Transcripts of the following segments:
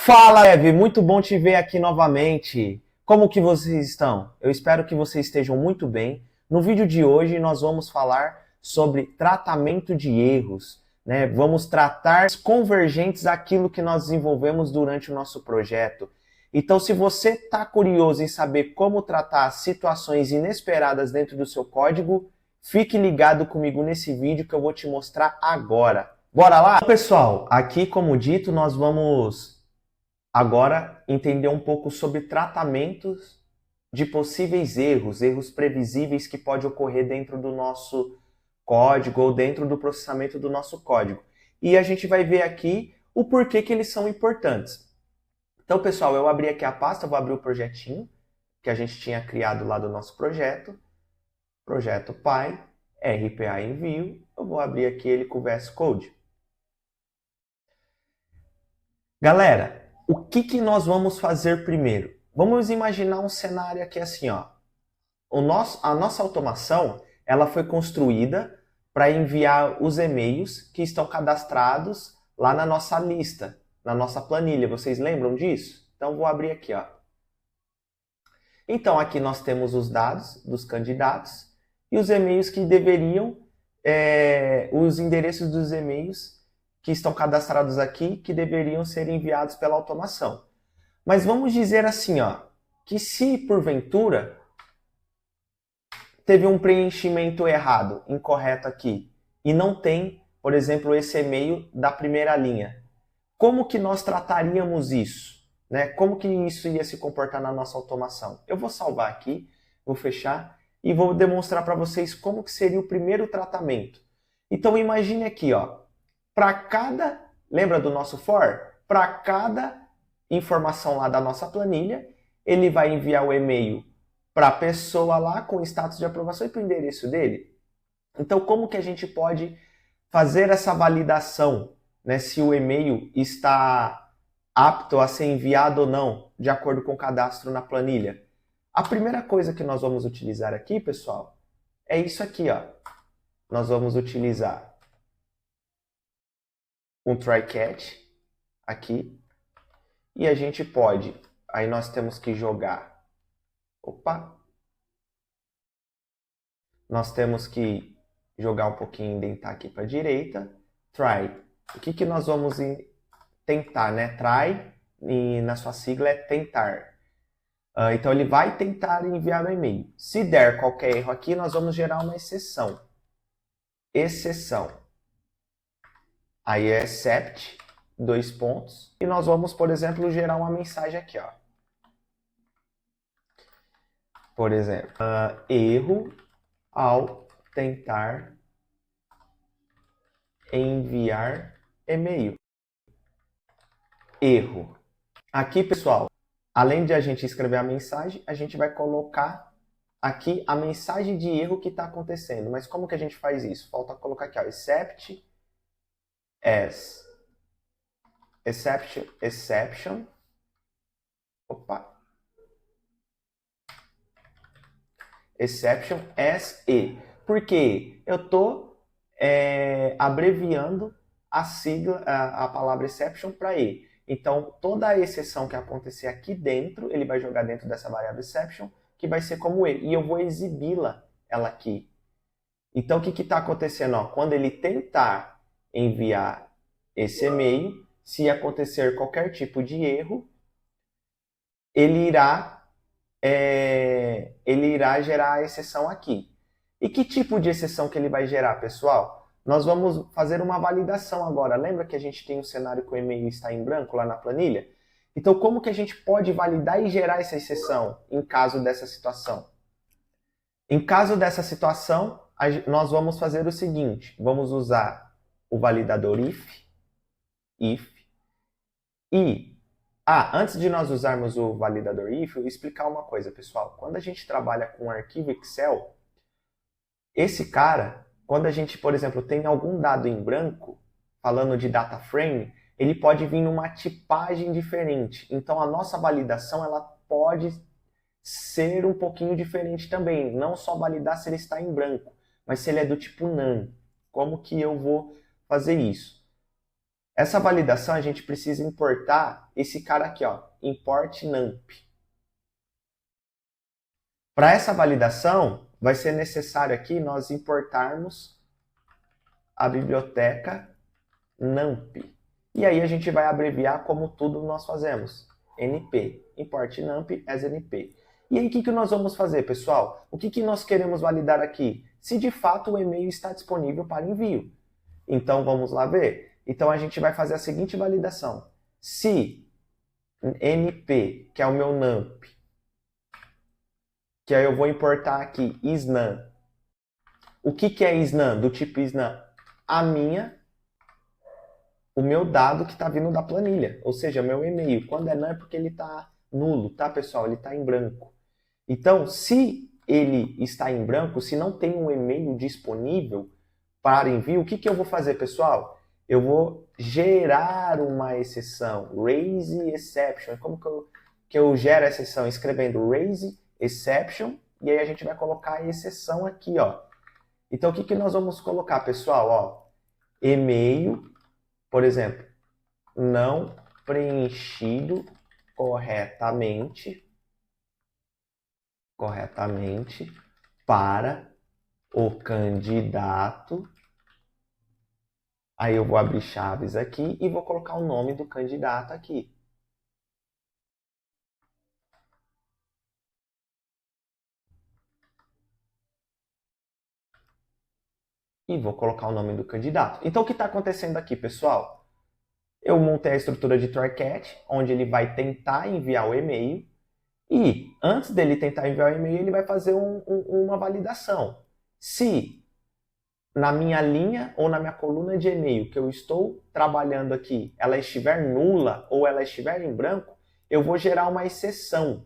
Fala, Eve, muito bom te ver aqui novamente. Como que vocês estão? Eu espero que vocês estejam muito bem. No vídeo de hoje nós vamos falar sobre tratamento de erros, né? Vamos tratar convergentes aquilo que nós desenvolvemos durante o nosso projeto. Então, se você está curioso em saber como tratar situações inesperadas dentro do seu código, fique ligado comigo nesse vídeo que eu vou te mostrar agora. Bora lá? Então, pessoal, aqui, como dito, nós vamos agora, entender um pouco sobre tratamentos de possíveis erros, erros previsíveis que pode ocorrer dentro do nosso código ou dentro do processamento do nosso código. E a gente vai ver aqui o porquê que eles são importantes. Então, pessoal, eu abri aqui a pasta, vou abrir o projetinho que a gente tinha criado lá do nosso projeto Py, RPA envio. Eu vou abrir aqui ele com o VS Code. Galera, o que nós vamos fazer primeiro? Vamos imaginar um cenário aqui assim, ó. A nossa automação, ela foi construída para enviar os e-mails que estão cadastrados lá na nossa lista, na nossa planilha. Vocês lembram disso? Então vou abrir aqui, ó. Então aqui nós temos os dados dos candidatos e os e-mails que deveriam, os endereços dos e-mails que estão cadastrados aqui, que deveriam ser enviados pela automação. Mas vamos dizer assim, ó, que se porventura teve um preenchimento errado, incorreto aqui, e não tem, por exemplo, esse e-mail da primeira linha, como que nós trataríamos isso? Né? Como que isso ia se comportar na nossa automação? Eu vou salvar aqui, vou fechar e vou demonstrar para vocês como que seria o primeiro tratamento. Então imagine aqui, ó, para cada, lembra do nosso for? Para cada informação lá da nossa planilha, ele vai enviar o e-mail para a pessoa lá com o status de aprovação e para o endereço dele. Então, como que a gente pode fazer essa validação, né, se o e-mail está apto a ser enviado ou não, de acordo com o cadastro na planilha? A primeira coisa que nós vamos utilizar aqui, pessoal, é isso aqui, ó. Nós vamos utilizar um try-catch aqui e a gente pode, aí nós temos que jogar, nós temos que jogar um pouquinho, indentar aqui para a direita, try. O que nós vamos tentar, né? Try, e na sua sigla é tentar. Então ele vai tentar enviar o e-mail. Se der qualquer erro aqui, nós vamos gerar uma exceção. Exceção. Aí é except, dois pontos. E nós vamos, por exemplo, gerar uma mensagem aqui, ó. Por exemplo, erro ao tentar enviar e-mail. Erro. Aqui, pessoal, além de a gente escrever a mensagem, a gente vai colocar aqui a mensagem de erro que está acontecendo. Mas como que a gente faz isso? Falta colocar aqui, ó, except as. Exception. Exception as e. Porque eu estou abreviando a sigla, a palavra exception para e. Então, toda a exceção que acontecer aqui dentro, ele vai jogar dentro dessa variável exception, que vai ser como e. E eu vou exibi-la, ela aqui. Então, o que está acontecendo? Ó, quando ele tentar enviar esse e-mail, se acontecer qualquer tipo de erro, ele irá gerar a exceção aqui. E que tipo de exceção que ele vai gerar, pessoal? Nós vamos fazer uma validação agora. Lembra que a gente tem um cenário que o e-mail está em branco lá na planilha? Então, como que a gente pode validar e gerar essa exceção em caso dessa situação? Em caso dessa situação, nós vamos fazer o seguinte. Vamos usar o validador if e antes de nós usarmos o validador if, eu vou explicar uma coisa, pessoal. Quando a gente trabalha com arquivo Excel, esse cara, quando a gente, por exemplo, tem algum dado em branco, falando de data frame, ele pode vir numa tipagem diferente. Então, a nossa validação ela pode ser um pouquinho diferente também. Não só validar se ele está em branco, mas se ele é do tipo none. Como que eu vou fazer isso? Essa validação a gente precisa importar esse cara aqui, ó, import nump. Para essa validação, vai ser necessário aqui nós importarmos a biblioteca nump. E aí a gente vai abreviar como tudo nós fazemos. np, import nump as np. E aí o que nós vamos fazer, pessoal? O que nós queremos validar aqui? Se de fato o e-mail está disponível para envio. Então vamos lá ver. Então a gente vai fazer a seguinte validação. Se np, que é o meu nump, que aí eu vou importar aqui isNum. O que é isNum? Do tipo isNum? O meu dado que está vindo da planilha, ou seja, meu e-mail. Quando é num é porque ele está nulo, tá, pessoal? Ele está em branco. Então, se ele está em branco, se não tem um e-mail disponível para envio, o que eu vou fazer, pessoal? Eu vou gerar uma exceção, raise exception. Como que eu gero a exceção? Escrevendo raise exception, e aí a gente vai colocar a exceção aqui, ó. Então, o que nós vamos colocar, pessoal? Ó, e-mail, por exemplo, não preenchido corretamente para o candidato. Aí eu vou abrir chaves aqui e vou colocar o nome do candidato aqui. E vou colocar o nome do candidato. Então o que está acontecendo aqui, pessoal? Eu montei a estrutura de try-catch, onde ele vai tentar enviar o e-mail. E antes dele tentar enviar o e-mail, ele vai fazer uma validação. Se na minha linha ou na minha coluna de e-mail que eu estou trabalhando aqui, ela estiver nula ou ela estiver em branco, eu vou gerar uma exceção.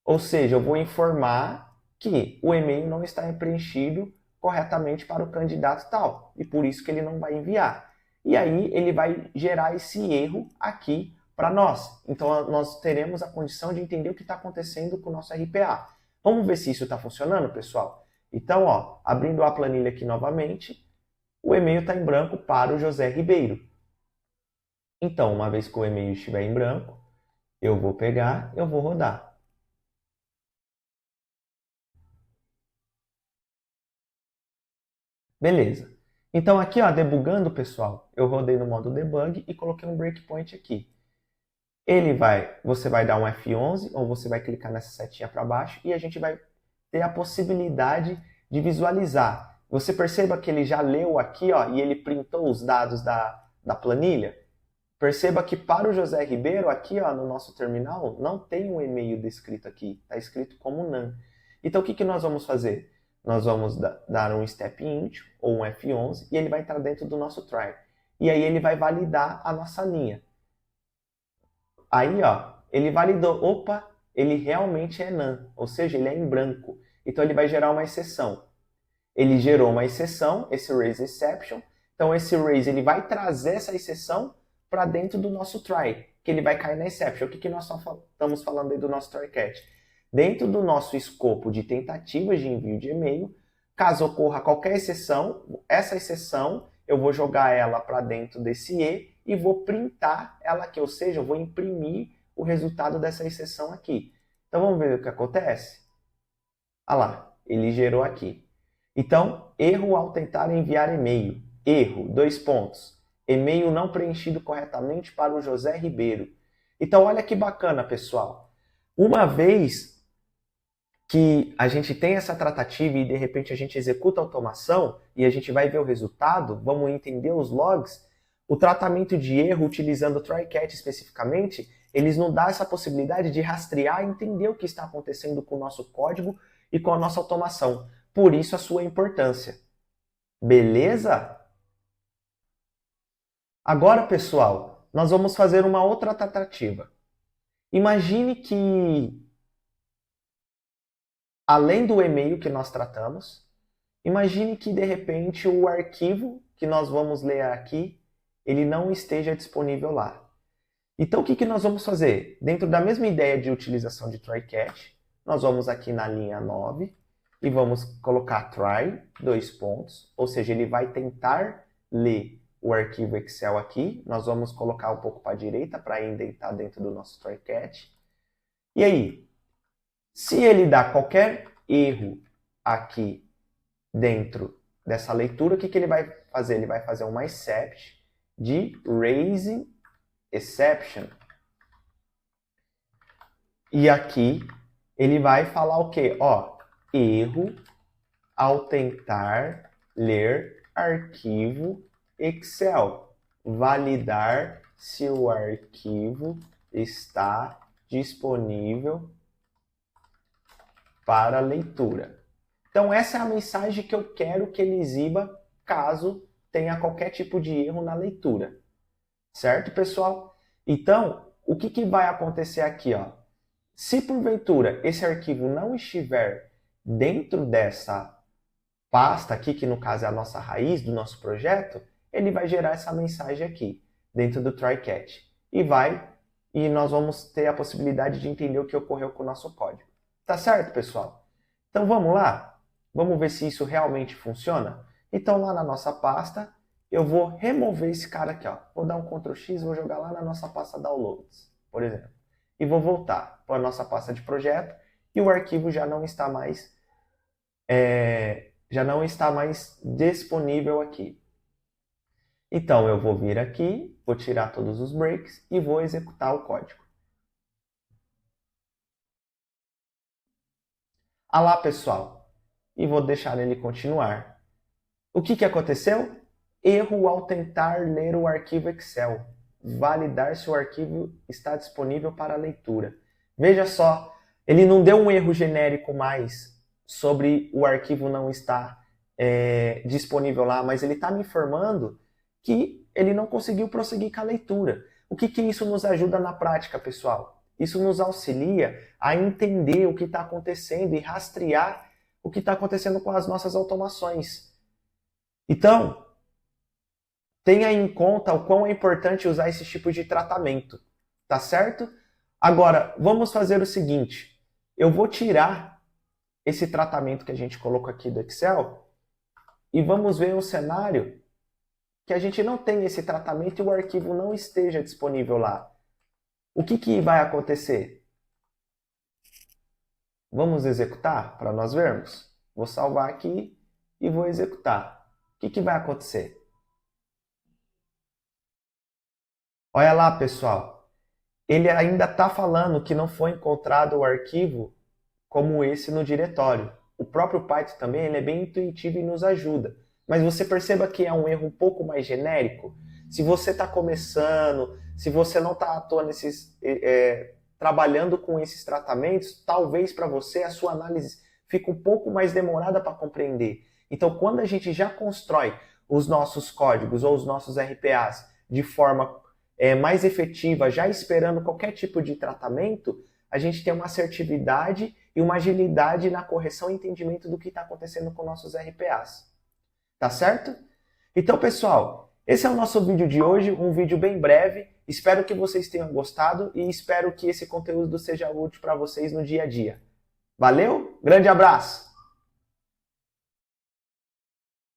Ou seja, eu vou informar que o e-mail não está preenchido corretamente para o candidato tal, e por isso que ele não vai enviar. E aí ele vai gerar esse erro aqui para nós. Então nós teremos a condição de entender o que está acontecendo com o nosso RPA. Vamos ver se isso está funcionando, pessoal? Então, ó, abrindo a planilha aqui novamente, o e-mail está em branco para o José Ribeiro. Então, uma vez que o e-mail estiver em branco, eu vou pegar, eu vou rodar. Beleza. Então aqui, ó, debugando, pessoal, eu rodei no modo debug e coloquei um breakpoint aqui. Você vai dar um F11 ou você vai clicar nessa setinha para baixo e a gente vai ter a possibilidade de visualizar. Você perceba que ele já leu aqui, ó, e ele printou os dados da planilha. Perceba que para o José Ribeiro, aqui, ó, no nosso terminal, não tem um e-mail descrito aqui. Está escrito como none. Então, o que nós vamos fazer? Nós vamos dar um step int ou um F11 e ele vai entrar dentro do nosso try. E aí ele vai validar a nossa linha. Aí, ó, ele validou. Opa, ele realmente é none, ou seja, ele é em branco. Então ele vai gerar uma exceção. Ele gerou uma exceção, esse raise exception. Então esse raise ele vai trazer essa exceção para dentro do nosso try, que ele vai cair na exception. O que nós estamos falando aí do nosso try catch? Dentro do nosso escopo de tentativas de envio de e-mail, caso ocorra qualquer exceção, essa exceção eu vou jogar ela para dentro desse e vou printar ela aqui, ou seja, eu vou imprimir o resultado dessa exceção aqui. Então vamos ver o que acontece? Olha lá, ele gerou aqui. Então, erro ao tentar enviar e-mail. Erro, 2 pontos. E-mail não preenchido corretamente para o José Ribeiro. Então, olha que bacana, pessoal. Uma vez que a gente tem essa tratativa e de repente a gente executa a automação e a gente vai ver o resultado, vamos entender os logs, o tratamento de erro utilizando o try-catch especificamente, eles nos dão essa possibilidade de rastrear e entender o que está acontecendo com o nosso código e com a nossa automação. Por isso a sua importância. Beleza? Agora, pessoal, nós vamos fazer uma outra tratativa. Imagine que, além do e-mail que nós tratamos, imagine que, de repente, o arquivo que nós vamos ler aqui, ele não esteja disponível lá. Então, o que nós vamos fazer? Dentro da mesma ideia de utilização de try-catch, nós vamos aqui na linha 9 e vamos colocar try, 2 pontos, ou seja, ele vai tentar ler o arquivo Excel aqui. Nós vamos colocar um pouco para a direita para indentar dentro do nosso TryCatch. E aí, se ele dá qualquer erro aqui dentro dessa leitura, o que ele vai fazer? Ele vai fazer uma except de raising exception. E aqui ele vai falar o quê? Ó, erro ao tentar ler arquivo Excel. Validar se o arquivo está disponível para leitura. Então essa é a mensagem que eu quero que ele exiba caso tenha qualquer tipo de erro na leitura. Certo, pessoal? Então, o que vai acontecer aqui, ó? Se porventura esse arquivo não estiver dentro dessa pasta aqui, que no caso é a nossa raiz do nosso projeto, ele vai gerar essa mensagem aqui, dentro do TryCatch. E nós vamos ter a possibilidade de entender o que ocorreu com o nosso código. Tá certo, pessoal? Então vamos lá? Vamos ver se isso realmente funciona? Então lá na nossa pasta, eu vou remover esse cara aqui, ó. Vou dar um Ctrl X, vou jogar lá na nossa pasta Downloads, por exemplo. E vou voltar para a nossa pasta de projeto e o arquivo já não está mais disponível aqui. Então eu vou vir aqui, vou tirar todos os breaks e vou executar o código. Ah lá, pessoal, e vou deixar ele continuar. O que aconteceu? Erro ao tentar ler o arquivo Excel. Validar se o arquivo está disponível para leitura. Veja só, ele não deu um erro genérico mais sobre o arquivo não estar disponível lá, mas ele está me informando que ele não conseguiu prosseguir com a leitura. O que isso nos ajuda na prática, pessoal? Isso nos auxilia a entender o que está acontecendo e rastrear o que está acontecendo com as nossas automações. Então, tenha em conta o quão é importante usar esse tipo de tratamento, tá certo? Agora, vamos fazer o seguinte, eu vou tirar esse tratamento que a gente colocou aqui do Excel e vamos ver um cenário que a gente não tem esse tratamento e o arquivo não esteja disponível lá. O que vai acontecer? Vamos executar para nós vermos? Vou salvar aqui e vou executar. O que vai acontecer? Olha lá, pessoal. Ele ainda está falando que não foi encontrado o arquivo como esse no diretório. O próprio Python também ele é bem intuitivo e nos ajuda. Mas você perceba que é um erro um pouco mais genérico. Se você está começando, se você não está atuando trabalhando com esses tratamentos, talvez para você a sua análise fique um pouco mais demorada para compreender. Então, quando a gente já constrói os nossos códigos ou os nossos RPAs de forma mais efetiva, já esperando qualquer tipo de tratamento, a gente tem uma assertividade e uma agilidade na correção e entendimento do que está acontecendo com nossos RPAs. Tá certo? Então, pessoal, esse é o nosso vídeo de hoje, um vídeo bem breve. Espero que vocês tenham gostado e espero que esse conteúdo seja útil para vocês no dia a dia. Valeu? Grande abraço!